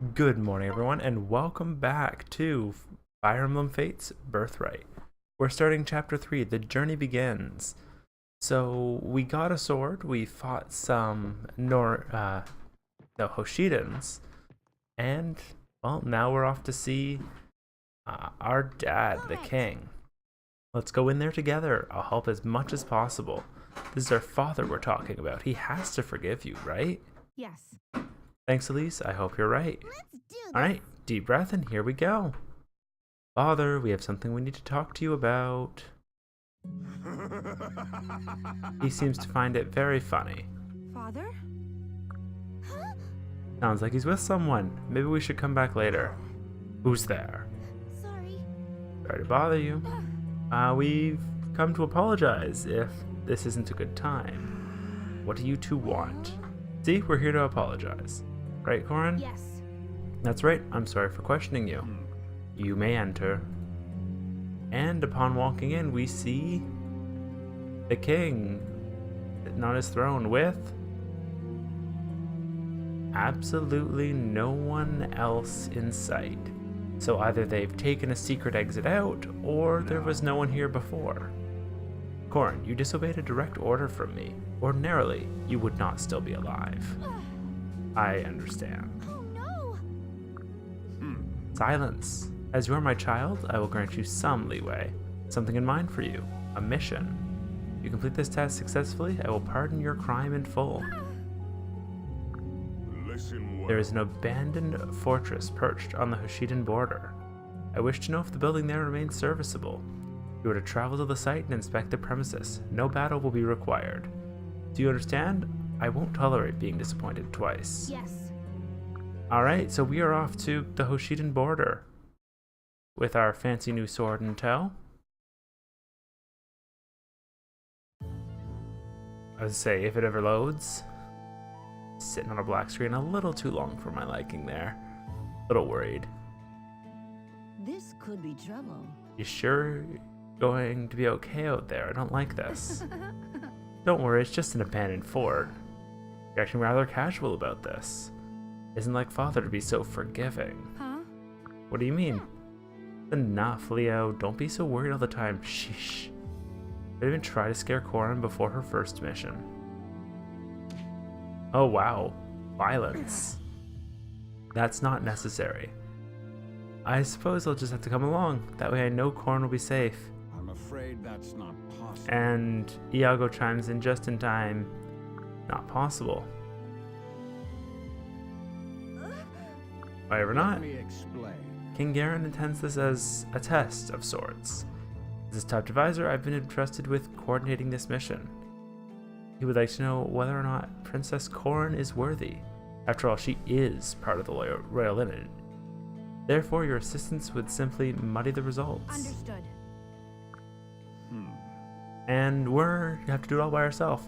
Good morning, everyone, and welcome back to Fire Emblem Fates Birthright. We're starting Chapter 3, The Journey Begins. So, we got a sword, we fought some Hoshidans, and, well, now we're off to see our dad, the king. Let's go in there together. I'll help as much as possible. This is our father we're talking about. He has to forgive you, right? Yes. Thanks, Elise. I hope you're right. Let's do this. All right, deep breath, and here we go. Father, we have something we need to talk to you about. He seems to find it very funny. Father? Sounds like he's with someone. Maybe we should come back later. Who's there? Sorry. Sorry to bother you. We've come to apologize if this isn't a good time. What do you two want? See, we're here to apologize. Right, Corin? Yes. That's right. I'm sorry for questioning you. You may enter. And upon walking in, we see the king sitting on his throne with absolutely no one else in sight. So either they've taken a secret exit out, or there was no one here before. Corin, you disobeyed a direct order from me. Ordinarily, you would not still be alive. I understand. Oh no. Silence. As you are my child, I will grant you some leeway. Something in mind for you. A mission. If you complete this task successfully, I will pardon your crime in full. There is an abandoned fortress perched on the Hoshidan border. I wish to know if the building there remains serviceable. You are to travel to the site and inspect the premises. No battle will be required. Do you understand? I won't tolerate being disappointed twice. Yes. Alright, so we are off to the Hoshidan border with our fancy new sword in tow. I would say, if it ever loads. Sitting on a black screen a little too long for my liking there. A little worried. This could be trouble. You sure you're going to be okay out there? I don't like this. Don't worry, it's just an abandoned fort. You're acting rather casual about this. Isn't like father to be so forgiving. Huh? What do you mean? Enough, Leo. Don't be so worried all the time. Sheesh. Did even try to scare Corin before her first mission. Oh wow. Violence. That's not necessary. I suppose I'll just have to come along. That way I know Corin will be safe. I'm afraid that's not possible. And Iago chimes in just in time. Not possible. However not, Let me explain. King Garon intends this as a test of sorts. As his top advisor, I've been entrusted with coordinating this mission. He would like to know whether or not Princess Corin is worthy. After all, she is part of the royal lineage. Therefore, your assistance would simply muddy the results. Understood. And you have to do it all by yourself.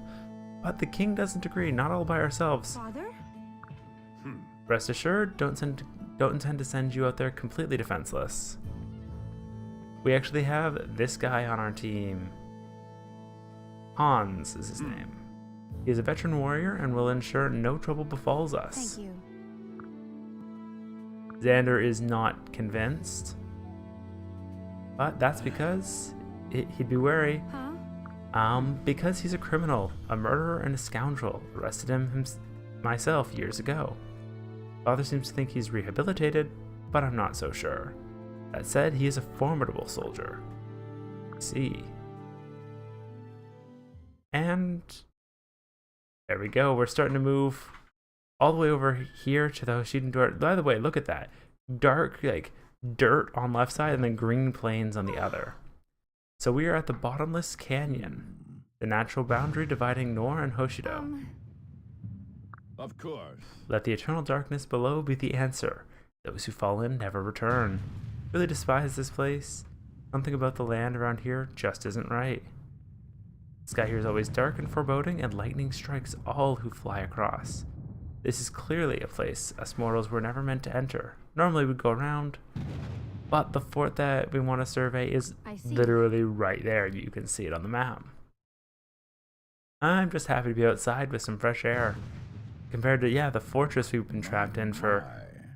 But the king doesn't agree, not all by ourselves. Father? Rest assured, don't intend to send you out there completely defenseless. We actually have this guy on our team. Hans is his name. He is a veteran warrior and will ensure no trouble befalls us. Thank you. Xander is not convinced. But that's because he'd be wary. Huh? Because he's a criminal, a murderer, and a scoundrel. Arrested him myself years ago. Father seems to think he's rehabilitated, but I'm not so sure. That said, he is a formidable soldier. See. And there we go. We're starting to move all the way over here to the Hoshidan door. By the way, look at that. Dark, like, dirt on left side and then green plains on the other. So we are at the bottomless canyon, the natural boundary dividing Nor and Hoshido. Of course. Let the eternal darkness below be the answer. Those who fall in never return. Really despise this place. Something about the land around here just isn't right. The sky here is always dark and foreboding, and lightning strikes all who fly across. This is clearly a place us mortals were never meant to enter. Normally we'd go around, but the fort that we want to survey is literally right there. You can see it on the map. I'm just happy to be outside with some fresh air. Compared to, yeah, the fortress we've been trapped in for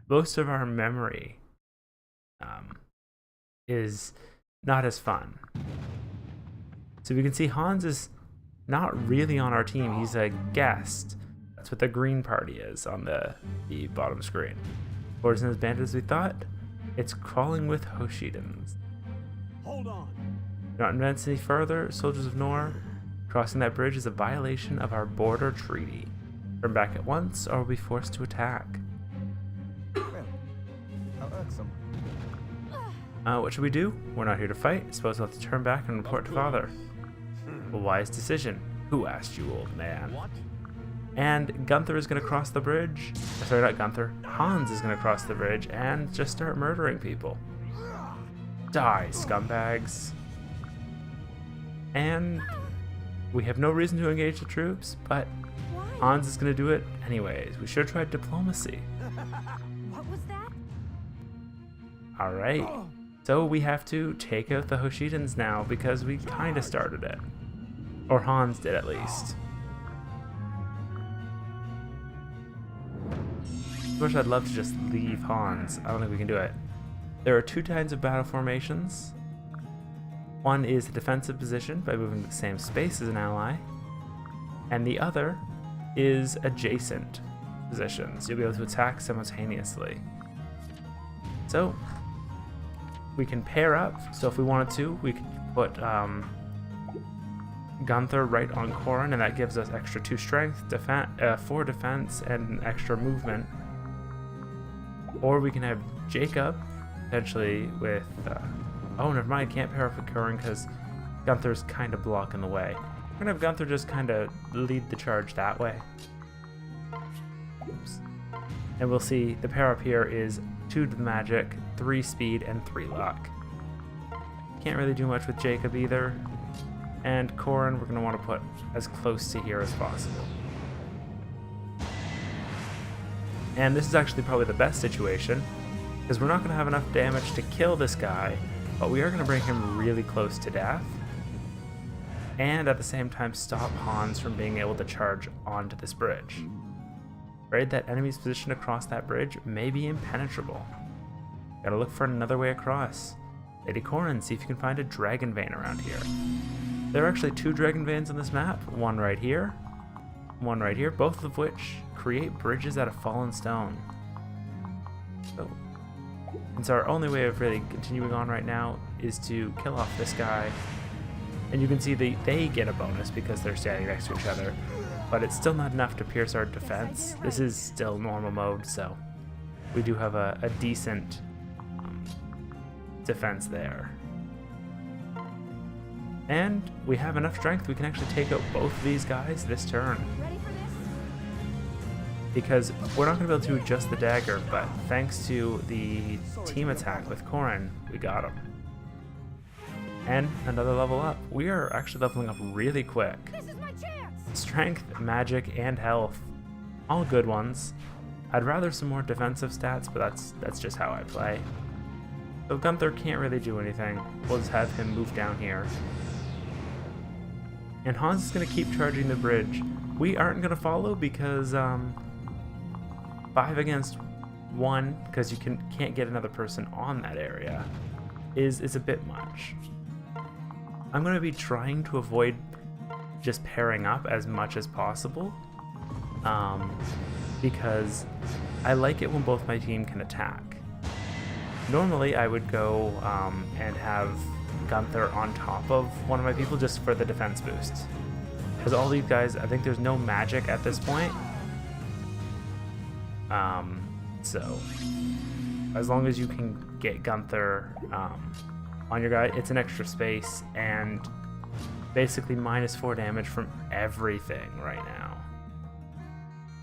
most of our memory is not as fun. So we can see Hans is not really on our team. He's a guest. That's what the green party is on the bottom screen. Or isn't as bad as we thought? It's crawling with Hoshidans. Hold on. Do not advance any further, soldiers of Nor. Crossing that bridge is a violation of our border treaty. Turn back at once or we'll be forced to attack. Well, how irksome. What should we do? We're not here to fight. Suppose we'll have to turn back and report to father. A wise decision. Who asked you, old man? What? And Gunther is going to cross the bridge. Sorry, not Gunther. Hans is going to cross the bridge and just start murdering people. Die, scumbags. And we have no reason to engage the troops, but Why? Hans is going to do it anyways. We should have tried diplomacy. What was that? Alright. So we have to take out the Hoshidans now because we kind of started it. Or Hans did at least. Of course, I'd love to just leave Hans. I don't think we can do it. There are two kinds of battle formations. One is a defensive position by moving to the same space as an ally. And the other is adjacent positions. You'll be able to attack simultaneously. So we can pair up. So if we wanted to, we could put Gunther right on Corin, and that gives us extra 2 strength, 4 defense, and an extra movement. Or we can have Jacob, potentially with... oh, never mind, can't pair up with Corin because Gunther's kind of blocking the way. We're going to have Gunther just kind of lead the charge that way. Oops. And we'll see the pair up here is 2 to the magic, 3 speed, and 3 luck. Can't really do much with Jacob either. And Corin, we're going to want to put as close to here as possible. And this is actually probably the best situation, because we're not going to have enough damage to kill this guy, but we are going to bring him really close to death. And at the same time stop Hans from being able to charge onto this bridge. Afraid that enemy's position across that bridge may be impenetrable. Gotta look for another way across. Lady Corin, see if you can find a dragon vein around here. There are actually 2 dragon veins on this map, one right here, both of which create bridges out of fallen stone. So, since our only way of really continuing on right now is to kill off this guy, and you can see they get a bonus because they're standing next to each other, but it's still not enough to pierce our defense. This is still normal mode, so we do have a decent defense there. And we have enough strength we can actually take out both of these guys this turn. Ready for this? Because we're not going to be able to do just the dagger, but thanks to the team attack with Corin, we got him. And another level up. We are actually leveling up really quick. This is my chance. Strength, magic, and health. All good ones. I'd rather some more defensive stats, but that's just how I play. So Gunther can't really do anything. We'll just have him move down here. And Hans is going to keep charging the bridge. We aren't going to follow because 5 against 1, because you can't get another person on that area, is a bit much. I'm going to be trying to avoid just pairing up as much as possible, because I like it when both my team can attack. Normally I would go and have Gunther on top of one of my people just for the defense boost. Because all these guys, I think there's no magic at this point. So as long as you can get Gunther on your guy, it's an extra space and basically -4 damage from everything right now.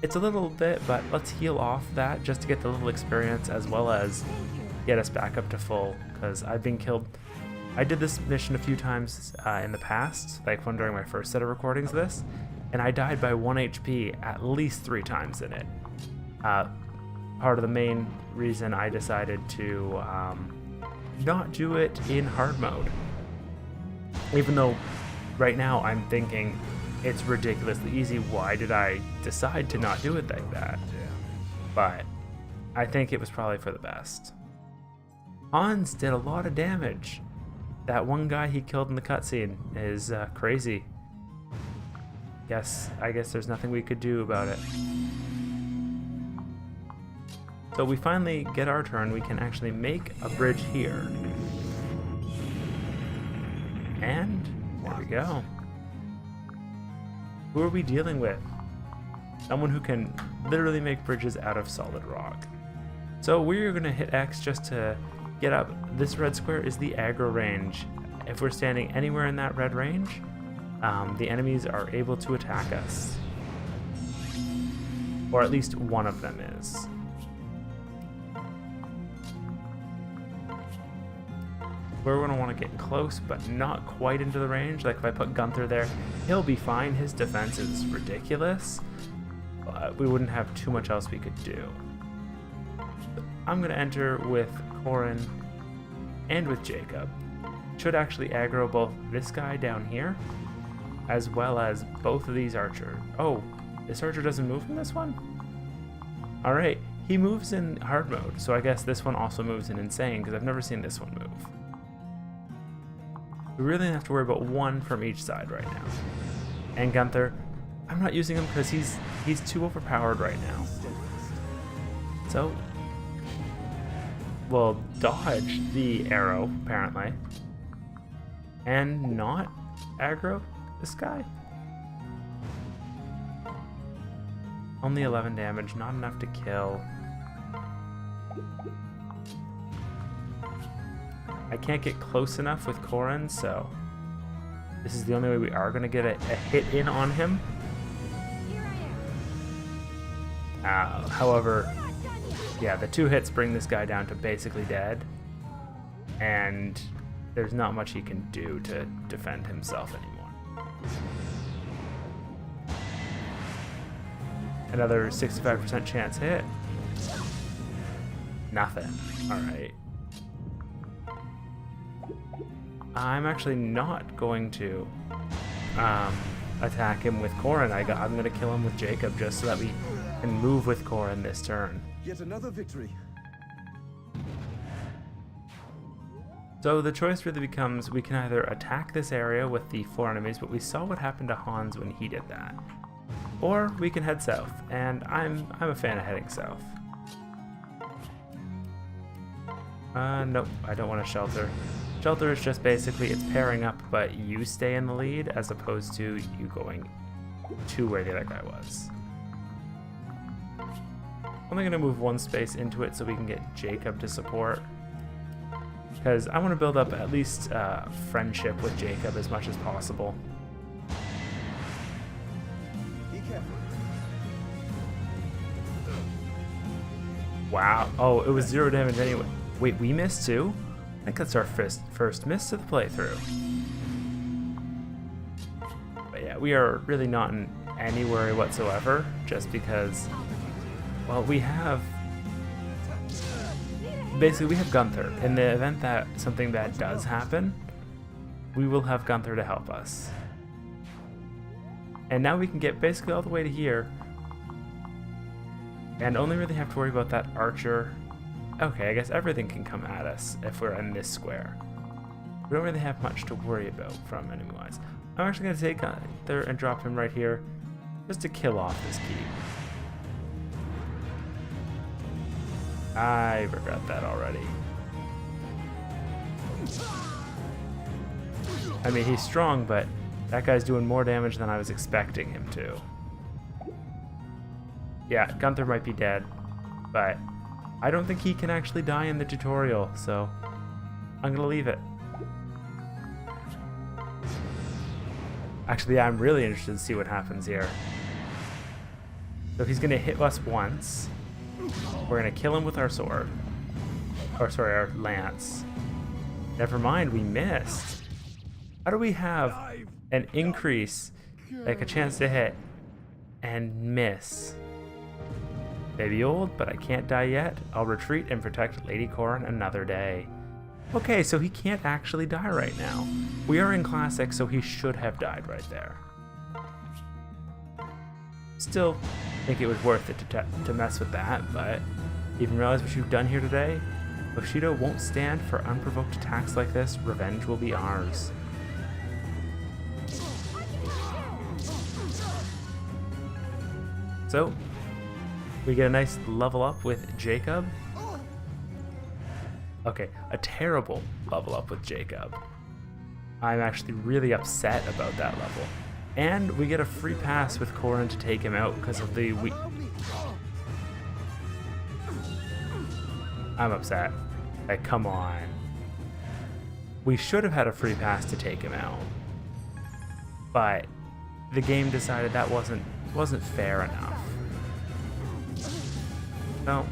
It's a little bit, but let's heal off that just to get the little experience as well as get us back up to full, because I've been killed. I did this mission a few times in the past, like one during my first set of recordings of this, and I died by 1 HP at least 3 times in it. Part of the main reason I decided to not do it in hard mode. Even though right now I'm thinking it's ridiculously easy, why did I decide to not do it like that? But I think it was probably for the best. Hans did a lot of damage. That one guy he killed in the cutscene is crazy. I guess there's nothing we could do about it. So we finally get our turn. We can actually make a bridge here. And there we go. Who are we dealing with? Someone who can literally make bridges out of solid rock. So we're gonna hit X just to get up. This red square is the aggro range. If we're standing anywhere in that red range, the enemies are able to attack us. Or at least one of them is. We're going to want to get close, but not quite into the range. Like if I put Gunther there, he'll be fine. His defense is ridiculous, but we wouldn't have too much else we could do. I'm going to enter with Corin and with Jacob. Should actually aggro both this guy down here, as well as both of these archers. Oh, this archer doesn't move in this one? Alright, he moves in hard mode, so I guess this one also moves in insane, because I've never seen this one move. We really have to worry about one from each side right now. And Gunther, I'm not using him because he's too overpowered right now. So, we'll dodge the arrow, apparently. And not aggro this guy. Only 11 damage, not enough to kill. I can't get close enough with Corin, so this is the only way we are going to get a hit in on him. Here I am. However, yeah, the 2 hits bring this guy down to basically dead, and there's not much he can do to defend himself anymore. Another 65% chance hit. Nothing. Alright. I'm actually not going to attack him with Corin. I'm going to kill him with Jacob just so that we can move with Corin this turn. Yet another victory. So the choice really becomes we can either attack this area with the 4 enemies, but we saw what happened to Hans when he did that. Or we can head south, and I'm a fan of heading south. Nope, I don't want to shelter. Shelter is just basically, it's pairing up, but you stay in the lead as opposed to you going to where the other guy was. I'm only going to move 1 space into it so we can get Jacob to support. Because I want to build up at least friendship with Jacob as much as possible. Be careful. Wow. Oh, it was 0 damage anyway. Wait, we missed too? I think that's our first miss to the playthrough. But yeah, we are really not in any worry whatsoever, just because, well, we have... Basically, we have Gunther. In the event that something bad does happen, we will have Gunther to help us. And now we can get basically all the way to here, and only really have to worry about that archer. Okay, I guess everything can come at us if we're in this square. We don't really have much to worry about from enemy-wise. I'm actually going to take Gunther and drop him right here, just to kill off this keep. I regret that already. I mean, he's strong, but that guy's doing more damage than I was expecting him to. Yeah, Gunther might be dead, but I don't think he can actually die in the tutorial, so I'm gonna leave it. Actually, yeah, I'm really interested to see what happens here. So he's gonna hit us once. We're gonna kill him with our sword. Or sorry, our lance. Never mind, we missed. How do we have an increase, like a chance to hit, and miss? Maybe old, but I can't die yet. I'll retreat and protect Lady Corin another day. Okay, so he can't actually die right now. We are in Classic, so he should have died right there. Still think it was worth it to mess with that, but Even realize what you've done here today? Bushido won't stand for unprovoked attacks like this. Revenge will be ours. So, we get a nice level up with Jacob. Okay, a terrible level up with Jacob. I'm actually really upset about that level. And we get a free pass with Garon to take him out because of the I'm upset. Like, come on. We should have had a free pass to take him out. But the game decided that wasn't fair enough. So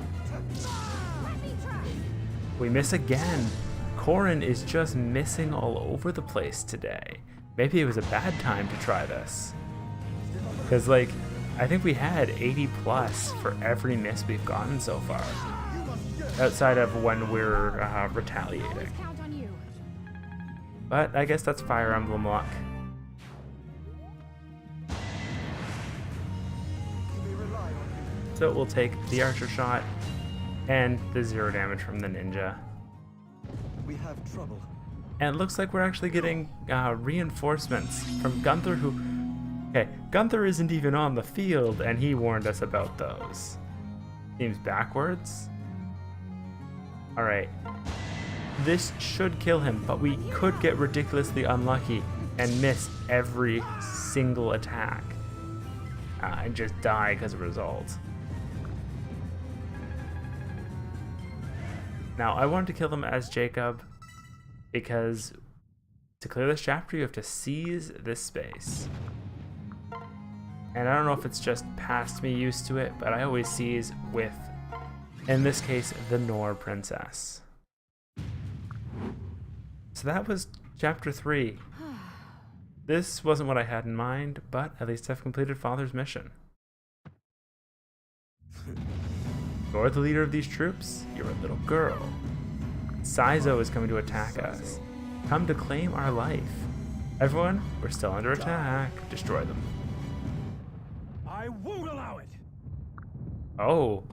we miss again. Garon is just missing all over the place today. Maybe it was a bad time to try this. Because, like, I think we had 80 plus for every miss we've gotten so far. Outside of when we're retaliating. Count on you. But I guess that's Fire Emblem luck. So we'll take the archer shot and the 0 damage from the ninja. We have trouble. And it looks like we're actually getting reinforcements from Gunther, who... Okay, Gunther isn't even on the field, and he warned us about those. Seems backwards. Alright. This should kill him, but we could get ridiculously unlucky and miss every single attack. And just die as a result. Now, I wanted to kill them as Jacob because to clear this chapter, you have to seize this space. And I don't know if it's just past me used to it, but I always seize with, in this case, the Nor princess. So that was chapter 3. This wasn't what I had in mind, but at least I've completed Father's mission. You're the leader of these troops. You're a little girl. Saizo is coming to attack us. Come to claim our life. Everyone, we're still under attack. Destroy them. I won't allow it. Oh.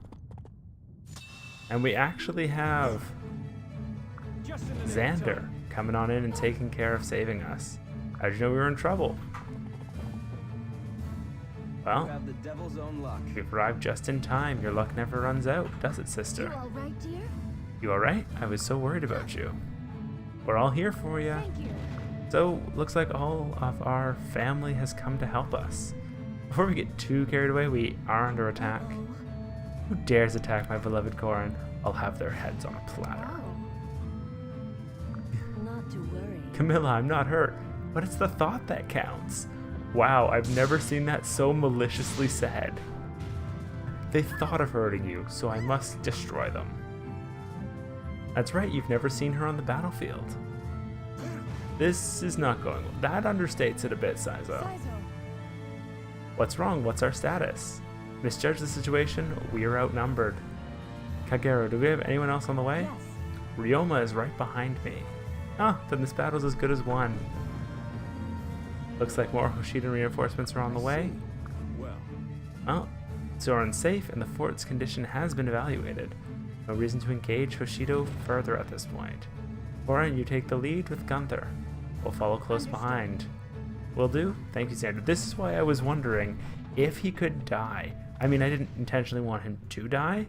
And we actually have Just in the Xander coming on in and taking care of saving us. How'd you know we were in trouble? Well, You have the devil's own luck. we've arrived just in time. Your luck never runs out, does it, You sister? all right, dear? You alright? I was so worried about you. We're all here for you. Thank you. So, looks like all of our family has come to help us. Before we get too carried away, we are under attack. Oh. Who dares attack my beloved Garon? I'll have their heads on a platter. Oh. Not to worry. Camilla, I'm not hurt, but it's the thought that counts. Wow, I've never seen that so maliciously said. They thought of hurting you, so I must destroy them. That's right, you've never seen her on the battlefield. This is not going well. That understates it a bit, Saizo. Saizo. What's wrong? What's our status? Misjudge the situation? We are outnumbered. Kagero, do we have anyone else on the way? Yes. Ryoma is right behind me. Ah, then this battle's as good as won. Looks like more Hoshidan reinforcements are on the way. Well, Well, Zoran's safe and the fort's condition has been evaluated. No reason to engage Hoshido further at this point. Goran, you take the lead with Gunther. We'll follow close behind. Will do? Thank you, Xander. This is why I was wondering if he could die. I mean, I didn't intentionally want him to die,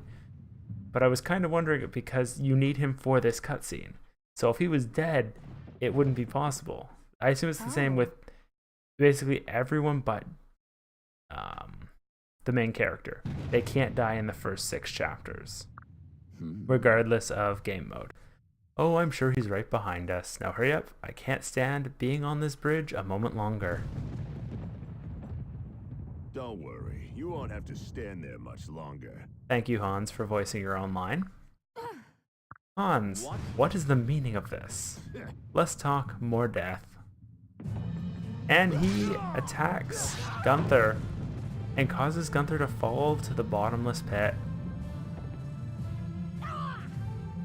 but I was kind of wondering it because you need him for this cutscene. So if he was dead, it wouldn't be possible. I assume it's the same with basically everyone but the main character. They can't die in the first 6 chapters, regardless of game mode. Oh, I'm sure he's right behind us. Now hurry up. I can't stand being on this bridge a moment longer. don't worry. You won't have to stand there much longer. Thank you, Hans, for voicing your own line. Hans, what is the meaning of this? Less talk, more death. And he attacks Gunther and causes Gunther to fall to the bottomless pit.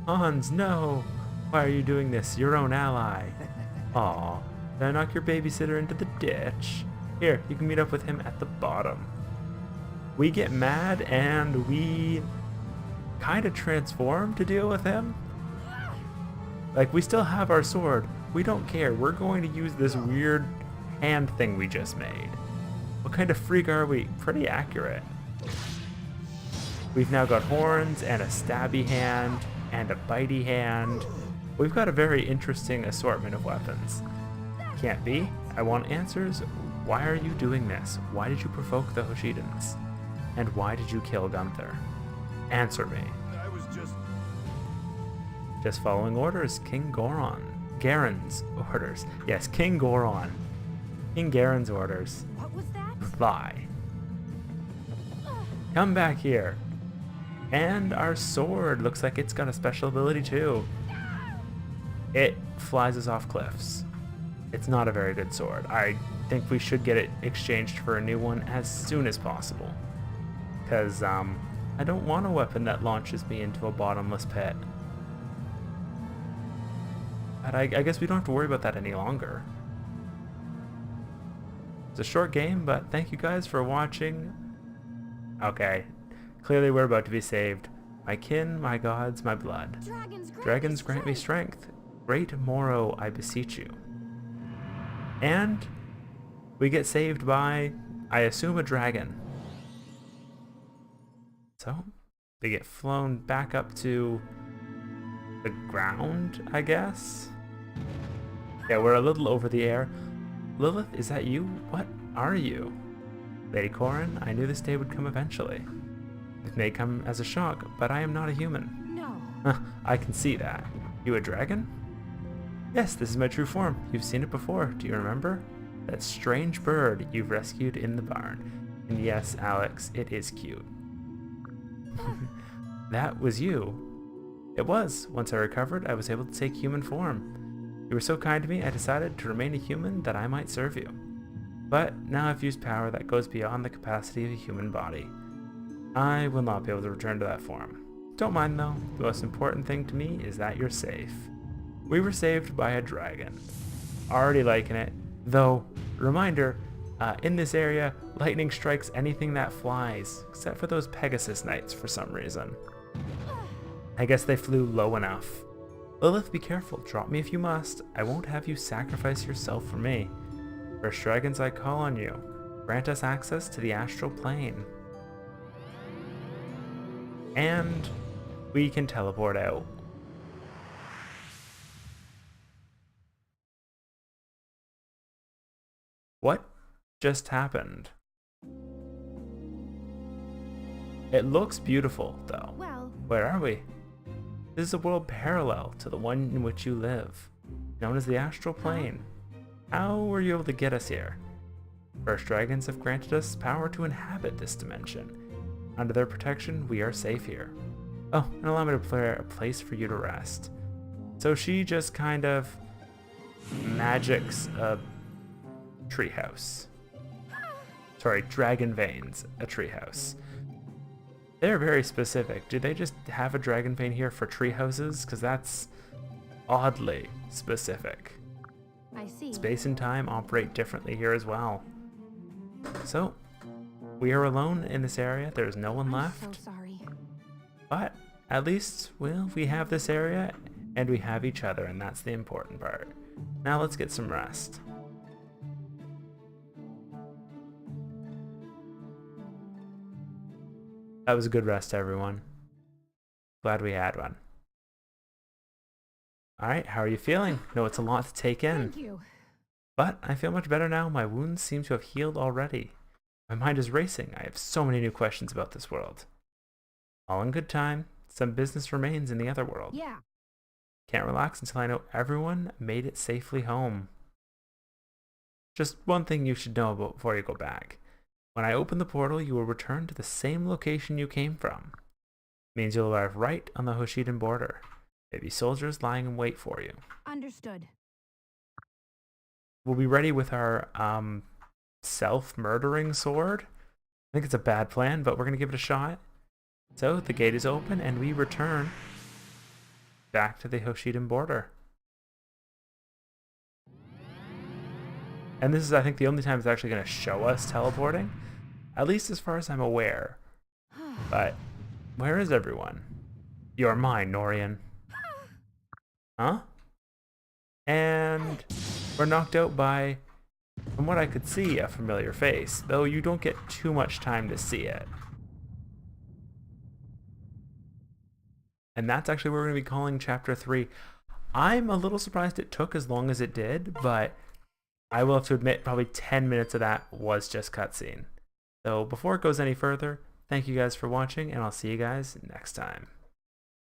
Hans, no! Why are you doing this? Your own ally. Aw, did I knock your babysitter into the ditch? Here, you can meet up with him at the bottom. We get mad and we kind of transform to deal with him. Like, we still have our sword. We don't care. We're going to use this weird hand thing we just made. What kind of freak are we? Pretty accurate. We've now got horns and a stabby hand and a bitey hand. We've got a very interesting assortment of weapons. Can't be. I want answers. Why are you doing this? Why did you provoke the Hoshidans? And why did you kill Gunther? Answer me. I was Just following orders. King Garon. Garon's orders. Yes, King Garon. King Garon's orders. What was that? Fly. Come back here. And our sword looks like it's got a special ability too. It flies us off cliffs. It's not a very good sword. I think we should get it exchanged for a new one as soon as possible. Because I don't want a weapon that launches me into a bottomless pit. But I guess we don't have to worry about that any longer. It's a short game, but thank you guys for watching. Okay, clearly we're about to be saved. My kin, my gods, my blood. Dragons grant me strength. Great Moro, I beseech you. And we get saved by, I assume, a dragon. So they get flown back up to the ground, I guess. Yeah, we're a little over the air. Lilith, is that you? What are you? Lady Corin, I knew this day would come eventually. It may come as a shock, but I am not a human. No. I can see that. You a dragon? Yes, this is my true form. You've seen it before. Do you remember? That strange bird you've rescued in the barn. And yes, Alex, it is cute. That was you. It was. Once I recovered, I was able to take human form. You were so kind to me, I decided to remain a human that I might serve you. But now I've used power that goes beyond the capacity of a human body. I will not be able to return to that form. Don't mind though. The most important thing to me is that you're safe. We were saved by a dragon. Already liking it. Though, reminder, in this area, lightning strikes anything that flies, except for those Pegasus Knights for some reason. I guess they flew low enough. Lilith, be careful. Drop me if you must. I won't have you sacrifice yourself for me. First dragons, I call on you. Grant us access to the astral plane. And we can teleport out. What just happened? It looks beautiful, though. Well, Where are we? This is a world parallel to the one in which you live, known as the astral plane. How were you able to get us here? First dragons have granted us power to inhabit this dimension. Under their protection, we are safe here. Oh, and allow me to prepare a place for you to rest. So she just kind of magics a treehouse. Sorry, dragon veins, a treehouse. They're very specific. Do they just have a dragon vein here for tree houses? Because that's oddly specific. I see. Space and time operate differently here as well. So, we are alone in this area. There's no one left. I'm so sorry. But at least, well, we have this area and we have each other, and that's the important part. Now let's get some rest. That was a good rest, everyone. Glad we had one. Alright, how are you feeling? No, it's a lot to take in. Thank you. But I feel much better now. My wounds seem to have healed already. My mind is racing. I have so many new questions about this world. All in good time. Some business remains in the other world. Yeah. Can't relax until I know everyone made it safely home. Just one thing you should know about before you go back. When I open the portal, you will return to the same location you came from. It means you'll arrive right on the Hoshidan border. Maybe soldiers lying in wait for you. Understood. We'll be ready with our self-murdering sword. I think it's a bad plan, but we're going to give it a shot. So the gate is open and we return back to the Hoshidan border. And this is, I think, the only time it's actually going to show us teleporting. At least as far as I'm aware. But where is everyone? You're mine, Norian. Huh? And we're knocked out by, from what I could see, a familiar face, though you don't get too much time to see it. And that's actually what we're going to be calling Chapter 3. I'm a little surprised it took as long as it did, but I will have to admit probably 10 minutes of that was just cutscene. So before it goes any further, thank you guys for watching, and I'll see you guys next time.